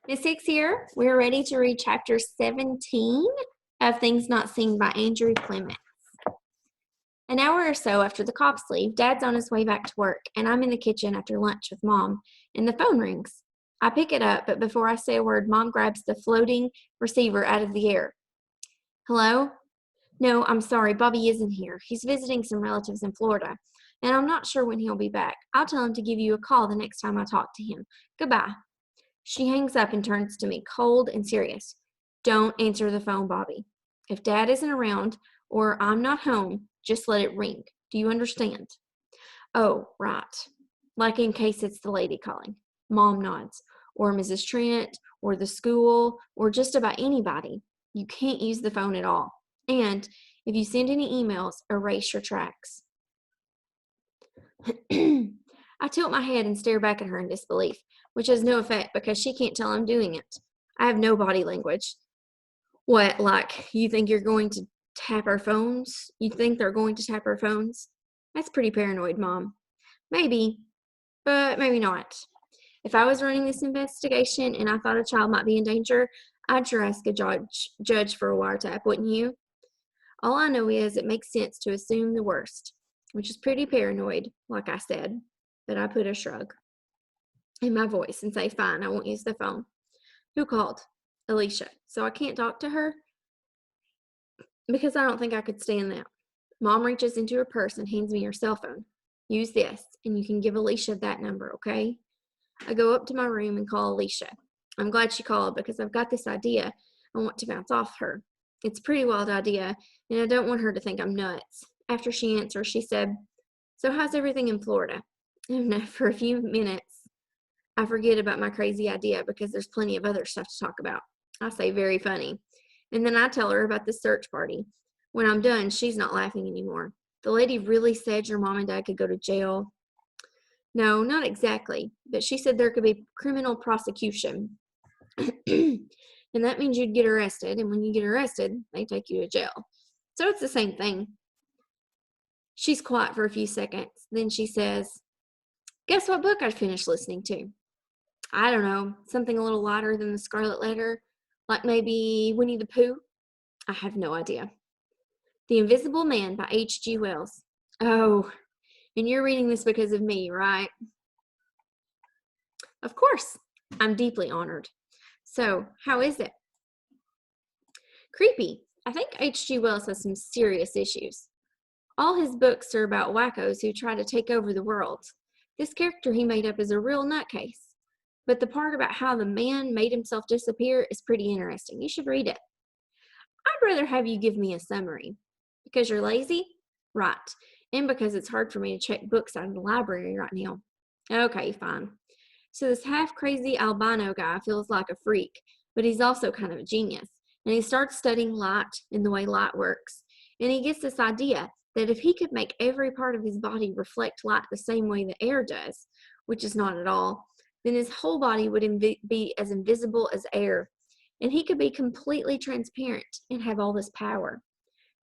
Miss Hicks here. We're ready to read chapter 17 of Things Not Seen by Andrew Clements. An hour or so after the cops leave, Dad's on his way back to work, and I'm in the kitchen after lunch with Mom, and the phone rings. I pick it up, but before I say a word, Mom grabs the floating receiver out of the air. Hello? No, I'm sorry, Bobby isn't here. He's visiting some relatives in Florida, and I'm not sure when he'll be back. I'll tell him to give you a call the next time I talk to him. Goodbye. She hangs up and turns to me, cold and serious. Don't answer the phone, Bobby. If Dad isn't around or I'm not home, just let it ring. Do you understand? Oh, right. Like in case it's the lady calling. Mom nods. Or Mrs. Trent, or the school, or just about anybody. You can't use the phone at all. And if you send any emails, erase your tracks. I tilt my head and stare back at her in disbelief, which has no effect because she can't tell I'm doing it. I have no body language. What, like, you think you're going to tap our phones? You think they're going to tap our phones? That's pretty paranoid, Mom. Maybe, but maybe not. If I was running this investigation and I thought a child might be in danger, I'd sure ask a judge for a wiretap, wouldn't you? All I know is it makes sense to assume the worst, which is pretty paranoid, like I said, but I put a shrug in my voice and say, fine, I won't use the phone. Who called? Alicia. So I can't talk to her? Because I don't think I could stand that. Mom reaches into her purse and hands me her cell phone. Use this, and you can give Alicia that number, okay? I go up to my room and call Alicia. I'm glad she called because I've got this idea I want to bounce off her. It's a pretty wild idea, and I don't want her to think I'm nuts. After she answers, she said, so how's everything in Florida? And for a few minutes, I forget about my crazy idea because there's plenty of other stuff to talk about. I say, very funny. And then I tell her about the search party. When I'm done, she's not laughing anymore. The lady really said your mom and dad could go to jail. No, not exactly, but she said there could be criminal prosecution. And that means you'd get arrested, and when you get arrested, they take you to jail. So it's the same thing. She's quiet for a few seconds. Then she says, guess what book I finished listening to? I don't know, something a little lighter than the Scarlet Letter, like maybe Winnie the Pooh? I have no idea. The Invisible Man by H.G. Wells. Oh, and you're reading this because of me, right? Of course. I'm deeply honored. So, how is it? Creepy. I think H.G. Wells has some serious issues. All his books are about wackos who try to take over the world. This character he made up is a real nutcase. But the part about how the man made himself disappear is pretty interesting. You should read it. I'd rather have you give me a summary. Because you're lazy? Right. And because it's hard for me to check books out of the library right now. Okay, fine. So this half-crazy albino guy feels like a freak, but he's also kind of a genius. And he starts studying light and the way light works. And he gets this idea that if he could make every part of his body reflect light the same way the air does, which is not at all, then his whole body would be as invisible as air, and he could be completely transparent and have all this power.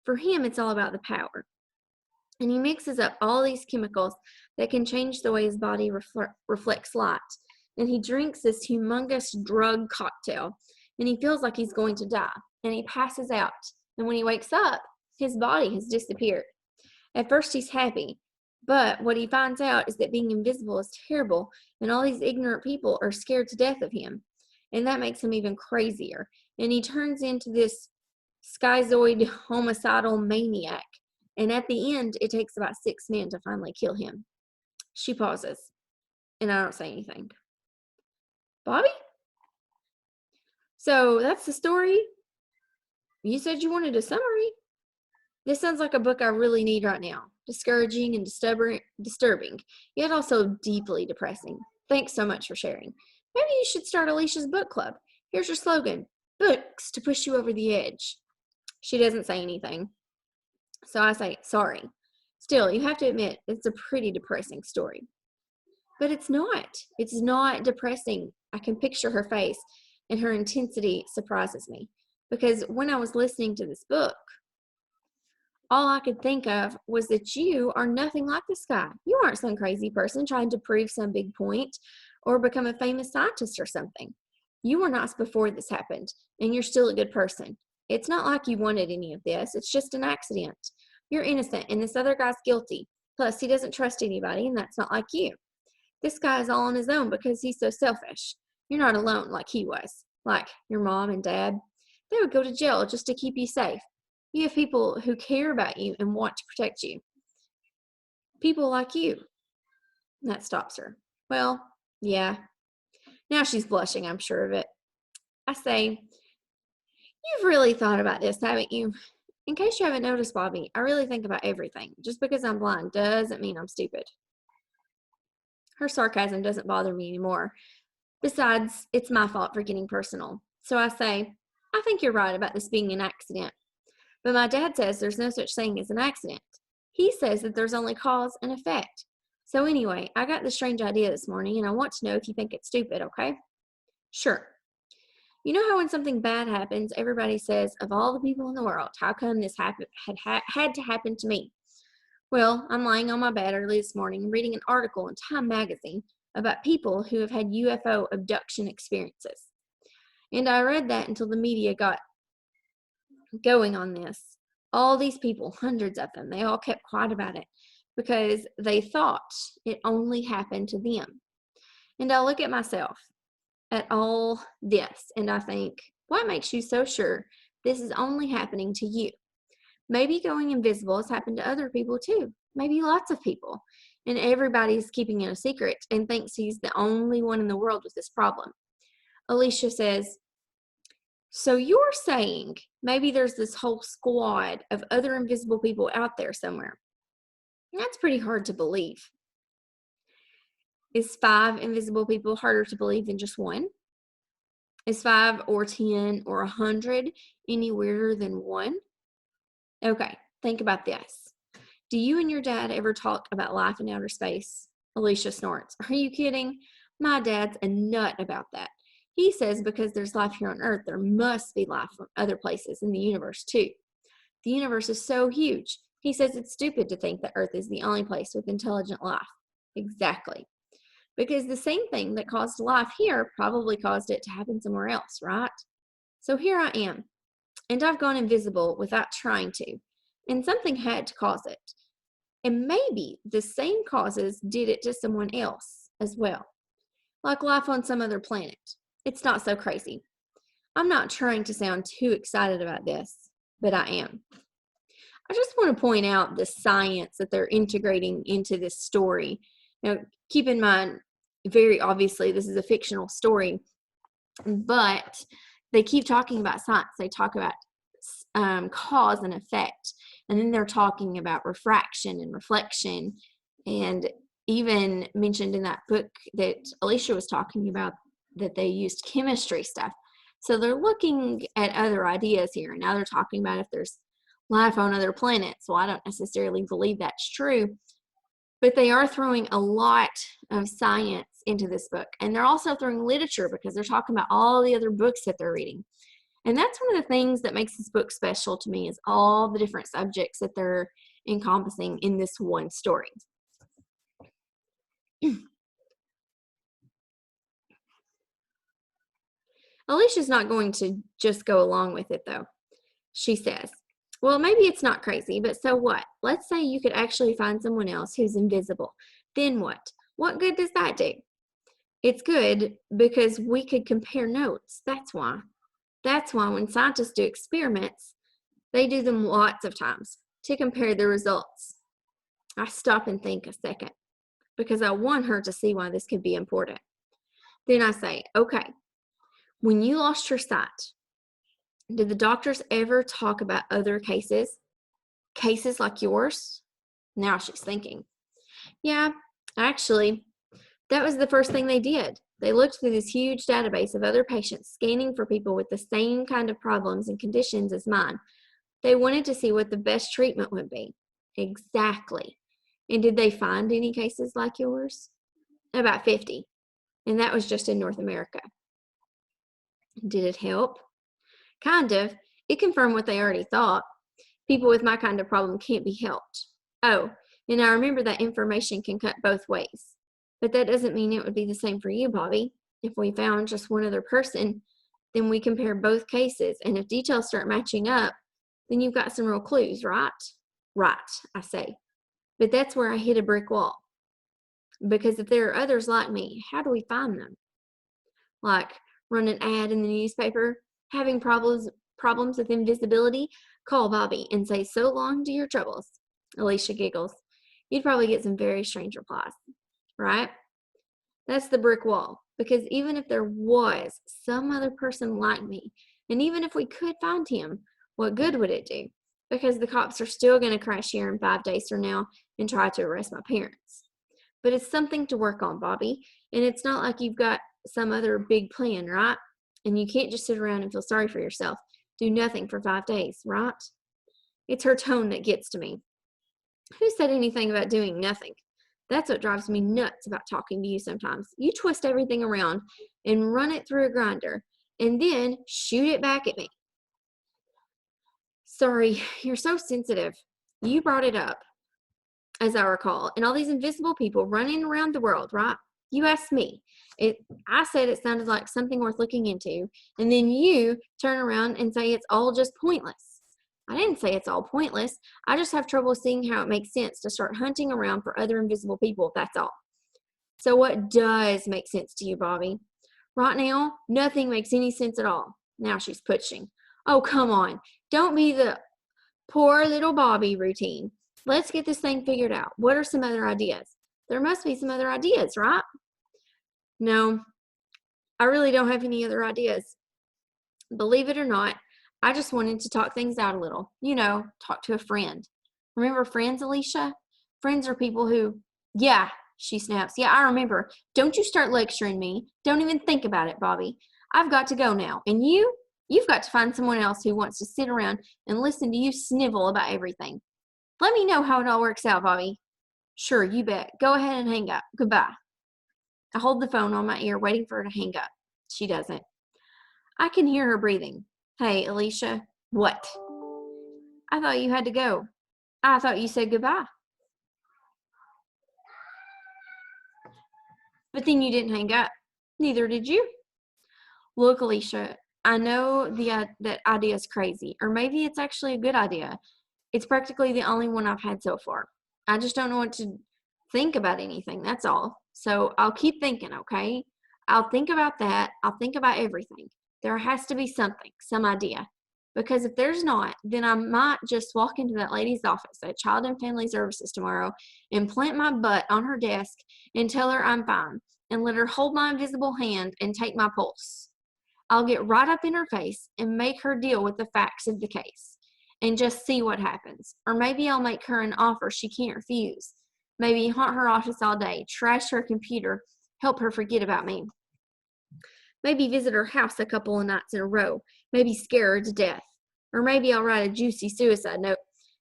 For him, it's all about the power. And he mixes up all these chemicals that can change the way his body reflects light. And he drinks this humongous drug cocktail, and he feels like he's going to die, and he passes out. And when he wakes up, his body has disappeared. At first, he's happy. But what he finds out is that being invisible is terrible, and all these ignorant people are scared to death of him. And that makes him even crazier. And he turns into this schizoid homicidal maniac. And at the end, it takes about 6 men to finally kill him. She pauses, and I don't say anything. Bobby? So that's the story? You said you wanted a summary? This sounds like a book I really need right now. Discouraging and disturbing, yet also deeply depressing. Thanks so much for sharing. Maybe you should start Alicia's book club. Here's your slogan, books to push you over the edge. She doesn't say anything. So I say, sorry. Still, you have to admit, it's a pretty depressing story. But it's not. It's not depressing. I can picture her face, and her intensity surprises me. Because when I was listening to this book, all I could think of was that you are nothing like this guy. You aren't some crazy person trying to prove some big point or become a famous scientist or something. You were nice before this happened, and you're still a good person. It's not like you wanted any of this. It's just an accident. You're innocent, and this other guy's guilty. Plus, he doesn't trust anybody, and that's not like you. This guy is all on his own because he's so selfish. You're not alone like he was. Like your mom and dad. They would go to jail just to keep you safe. You have people who care about you and want to protect you. People like you. That stops her. Well, yeah. Now she's blushing, I'm sure of it. I say, you've really thought about this, haven't you? In case you haven't noticed, Bobby, I really think about everything. Just because I'm blind doesn't mean I'm stupid. Her sarcasm doesn't bother me anymore. Besides, it's my fault for getting personal. So I say, I think you're right about this being an accident. But my dad says there's no such thing as an accident. He says that there's only cause and effect. So anyway, I got this strange idea this morning, and I want to know if you think it's stupid, okay? Sure. You know how when something bad happens, everybody says, of all the people in the world, how come this had to happen to me? Well, I'm lying on my bed early this morning reading an article in Time magazine about people who have had UFO abduction experiences. And I read that until the media got going on this. All these people, hundreds of them, they all kept quiet about it because they thought it only happened to them. And I look at myself at all this and I think, what makes you so sure this is only happening to you? Maybe going invisible has happened to other people too. Maybe lots of people. And everybody's keeping it a secret and thinks he's the only one in the world with this problem. Alicia says, so you're saying maybe there's this whole squad of other invisible people out there somewhere. That's pretty hard to believe. Is 5 invisible people harder to believe than just one? Is 5 or 10 or 100 any weirder than one? Okay, think about this. Do you and your dad ever talk about life in outer space? Alicia snorts. Are you kidding? My dad's a nut about that. He says because there's life here on Earth, there must be life from other places in the universe too. The universe is so huge. He says it's stupid to think that Earth is the only place with intelligent life. Exactly. Because the same thing that caused life here probably caused it to happen somewhere else, right? So here I am, and I've gone invisible without trying to, and something had to cause it. And maybe the same causes did it to someone else as well, like life on some other planet. It's not so crazy. I'm not trying to sound too excited about this, but I am. I just want to point out the science that they're integrating into this story. Now, keep in mind, very obviously, this is a fictional story, but they keep talking about science. They talk about cause and effect, and then they're talking about refraction and reflection, and even mentioned in that book that Alicia was talking about that they used chemistry stuff. So they're looking at other ideas here, and now they're talking about if there's life on other planets. Well, I don't necessarily believe that's true, but they are throwing a lot of science into this book. And they're also throwing literature because they're talking about all the other books that they're reading. And that's one of the things that makes this book special to me is all the different subjects that they're encompassing in this one story. Alicia's not going to just go along with it, though. She says, well, maybe it's not crazy, but so what? Let's say you could actually find someone else who's invisible. Then what? What good does that do? It's good because we could compare notes. That's why. That's why when scientists do experiments, they do them lots of times to compare the results. I stop and think a second because I want her to see why this could be important. Then I say, okay, when you lost your sight, did the doctors ever talk about other cases? Cases like yours? Now she's thinking. Yeah, actually, that was the first thing they did. They looked through this huge database of other patients, scanning for people with the same kind of problems and conditions as mine. They wanted to see what the best treatment would be. Exactly. And did they find any cases like yours? About 50. And that was just in North America. Did it help? Kind of. It confirmed what they already thought. People with my kind of problem can't be helped. Oh, and I remember that information can cut both ways. But that doesn't mean it would be the same for you, Bobby. If we found just one other person, then we compare both cases, and if details start matching up, then you've got some real clues, right? Right, I say. But that's where I hit a brick wall. Because if there are others like me, how do we find them? Like run an ad in the newspaper, having problems with invisibility, call Bobby and say so long to your troubles. Alicia giggles. You'd probably get some very strange replies, right? That's the brick wall. Because even if there was some other person like me, and even if we could find him, what good would it do? Because the cops are still going to crash here in 5 days from now and try to arrest my parents. But it's something to work on, Bobby. And it's not like you've got some other big plan, right? And you can't just sit around and feel sorry for yourself. Do nothing for 5 days, right? It's her tone that gets to me. Who said anything about doing nothing? That's what drives me nuts about talking to you sometimes. You twist everything around and run it through a grinder and then shoot it back at me. Sorry, you're so sensitive. You brought it up, as I recall, and all these invisible people running around the world, right? You asked me. I said it sounded like something worth looking into, and then you turn around and say it's all just pointless. I didn't say it's all pointless. I just have trouble seeing how it makes sense to start hunting around for other invisible people, that's all. So what does make sense to you, Bobby? Right now, nothing makes any sense at all. Now she's pushing. Oh, come on. Don't be the poor little Bobby routine. Let's get this thing figured out. What are some other ideas? There must be some other ideas, right? No, I really don't have any other ideas. Believe it or not, I just wanted to talk things out a little. You know, talk to a friend. Remember friends, Alicia? Friends are people who, yeah, she snaps. Yeah, I remember. Don't you start lecturing me. Don't even think about it, Bobby. I've got to go now. And you've got to find someone else who wants to sit around and listen to you snivel about everything. Let me know how it all works out, Bobby. Sure, you bet. Go ahead and hang up. Goodbye. I hold the phone on my ear, waiting for her to hang up. She doesn't. I can hear her breathing. Hey, Alicia. What? I thought you had to go. I thought you said goodbye. But then you didn't hang up. Neither did you. Look, Alicia, I know that idea is crazy, or maybe it's actually a good idea. It's practically the only one I've had so far. I just don't know what to think about anything, that's all. So I'll keep thinking, okay? I'll think about that. I'll think about everything. There has to be something, some idea. Because if there's not, then I might just walk into that lady's office at Child and Family Services tomorrow and plant my butt on her desk and tell her I'm fine and let her hold my invisible hand and take my pulse. I'll get right up in her face and make her deal with the facts of the case and just see what happens. Or maybe I'll make her an offer she can't refuse. Maybe haunt her office all day, trash her computer, help her forget about me. Maybe visit her house a couple of nights in a row. Maybe scare her to death. Or maybe I'll write a juicy suicide note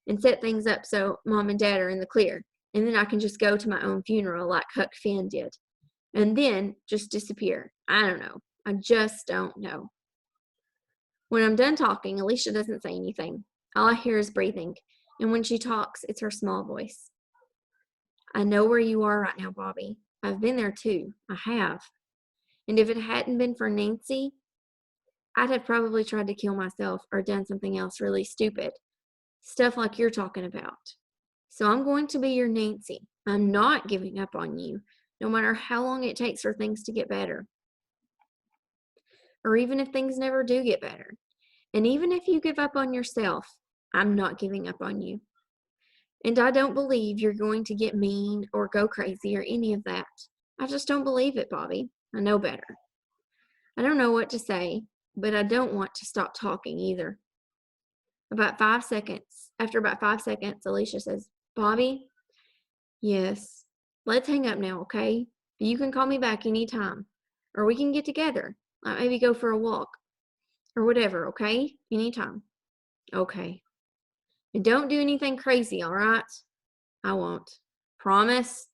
and set things up so Mom and Dad are in the clear. And then I can just go to my own funeral like Huck Finn did. And then just disappear. I don't know. I just don't know. When I'm done talking, Alicia doesn't say anything. All I hear is breathing. And when she talks, it's her small voice. I know where you are right now, Bobby. I've been there too. I have. And if it hadn't been for Nancy, I'd have probably tried to kill myself or done something else really stupid. Stuff like you're talking about. So I'm going to be your Nancy. I'm not giving up on you, no matter how long it takes for things to get better. Or even if things never do get better. And even if you give up on yourself, I'm not giving up on you. And I don't believe you're going to get mean or go crazy or any of that. I just don't believe it, Bobby. I know better. I don't know what to say, but I don't want to stop talking either. After about 5 seconds, Alicia says, Bobby? Yes. Let's hang up now, okay? You can call me back anytime. Or we can get together. Like maybe go for a walk. Or whatever, okay? Anytime. Okay. And don't do anything crazy, all right? I won't. Promise?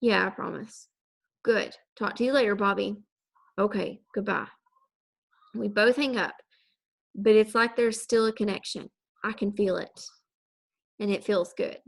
Yeah, I promise. Good. Talk to you later, Bobby. Okay, goodbye. We both hang up, but it's like there's still a connection. I can feel it, and it feels good.